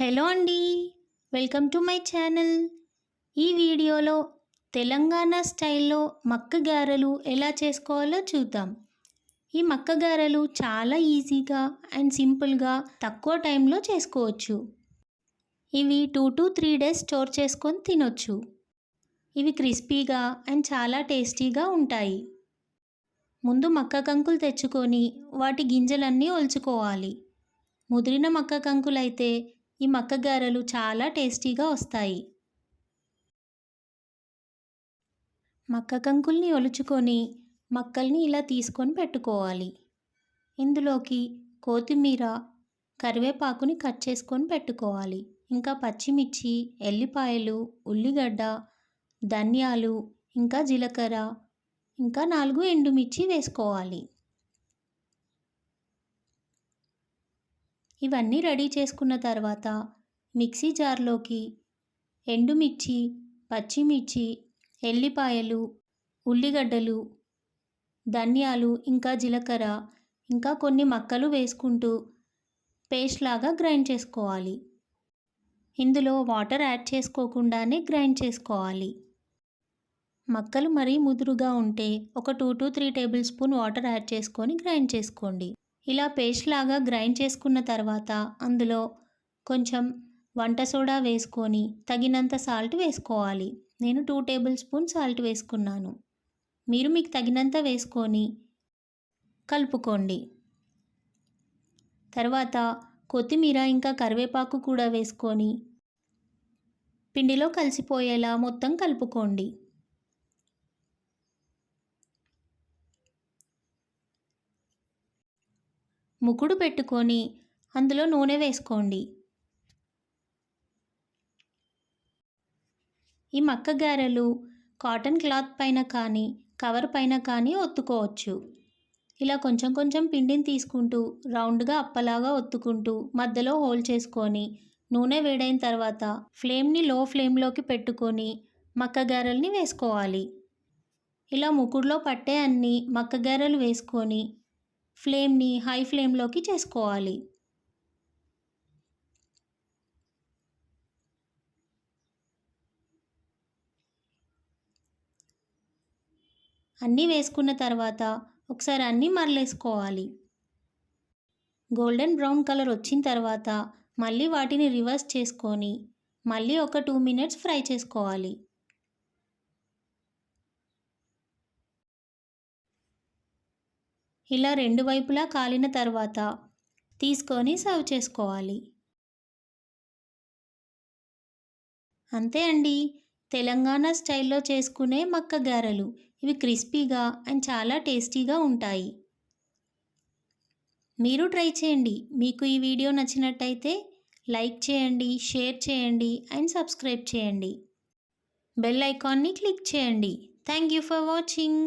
Hello అండి, welcome to my channel. ఈ వీడియోలో తెలంగాణ స్టైల్లో మక్క గారెలు ఎలా చేసుకోవాలో చూద్దాం. ఈ మక్క గారెలు చాలా ఈజీగా అండ్ సింపుల్గా తక్కువ టైంలో చేసుకోవచ్చు. ఇవి 2 to 3 days స్టోర్ చేసుకొని తినొచ్చు. ఇవి క్రిస్పీగా అండ్ చాలా టేస్టీగా ఉంటాయి. ముందు మక్క కంకులు తెచ్చుకొని వాటి గింజలన్నీ ఒలుచుకోవాలి. ముదిరిన మక్క కంకులైతే ఈ మక్క గారెలు చాలా టేస్టీగా వస్తాయి. మక్క కంకుల్ని ఒలుచుకొని మక్కల్ని ఇలా తీసుకొని పెట్టుకోవాలి. ఇందులోకి కొత్తిమీర, కరివేపాకుని కట్ చేసుకొని పెట్టుకోవాలి. ఇంకా పచ్చిమిర్చి, ఎల్లిపాయలు, ఉల్లిగడ్డ, ధనియాలు, ఇంకా జీలకర్ర, ఇంకా 4 ఎండుమిర్చి వేసుకోవాలి. ఇవన్నీ రెడీ చేసుకున్న తర్వాత మిక్సీ జార్లోకి ఎండుమిర్చి, పచ్చిమిర్చి, ఎల్లిపాయలు, ఉల్లిగడ్డలు, ధనియాలు, ఇంకా జీలకర్ర, ఇంకా కొన్ని మక్కలు వేసుకుంటూ పేస్ట్ లాగా గ్రైండ్ చేసుకోవాలి. ఇందులో వాటర్ యాడ్ చేసుకోకుండానే గ్రైండ్ చేసుకోవాలి. మక్కలు మరీ ముదురుగా ఉంటే ఒక 2 to 3 table spoon water add చేసుకొని గ్రైండ్ చేసుకోండి. ఇలా పేస్ట్ లాగా గ్రైండ్ చేసుకున్న తర్వాత అందులో కొంచెం వంట సోడా వేసుకొని తగినంత సాల్ట్ వేసుకోవాలి. నేను 2 టేబుల్ స్పూన్ సాల్ట్ వేసుకున్నాను. మీరు మీకు తగినంత వేసుకొని కలుపుకోండి. తర్వాత కొత్తిమీర ఇంకా కరివేపాకు కూడా వేసుకొని పిండిలో కలిసిపోయేలా మొత్తం కలుపుకోండి. ముకుడు పెట్టుకొని అందులో నూనె వేసుకోండి. ఈ మక్క గారెలు కాటన్ క్లాత్ పైన కానీ కవర్ పైన కానీ ఒత్తుకోవచ్చు. ఇలా కొంచెం కొంచెం పిండిని తీసుకుంటూ రౌండ్గా అప్పలాగా ఒత్తుకుంటూ మధ్యలో హోల్ చేసుకొని నూనె వేడైన తర్వాత ఫ్లేమ్ని లో ఫ్లేమ్లోకి పెట్టుకొని మక్క గారెల్ని వేసుకోవాలి. ఇలా ముకుడులో పట్టే అన్ని మక్క గారెలు వేసుకొని ఫ్లేమ్ని హై ఫ్లేమ్లోకి చేసుకోవాలి. అన్నీ వేసుకున్న తర్వాత ఒకసారి అన్నీ మరలేసుకోవాలి. గోల్డెన్ బ్రౌన్ కలర్ వచ్చిన తర్వాత మళ్ళీ వాటిని రివర్స్ చేసుకొని మళ్ళీ ఒక 2 minutes ఫ్రై చేసుకోవాలి. ఇలా రెండు వైపులా కాలిన తర్వాత తీసుకొని సర్వ్ చేసుకోవాలి. అంతే అండి, తెలంగాణ స్టైల్లో చేసుకునే మక్క గారెలు. ఇవి క్రిస్పీగా అండ్ చాలా టేస్టీగా ఉంటాయి. మీరు ట్రై చేయండి. మీకు ఈ వీడియో నచ్చినట్టయితే లైక్ చేయండి, షేర్ చేయండి అండ్ సబ్స్క్రైబ్ చేయండి. బెల్ ఐకాన్ని క్లిక్ చేయండి. Thank you for watching.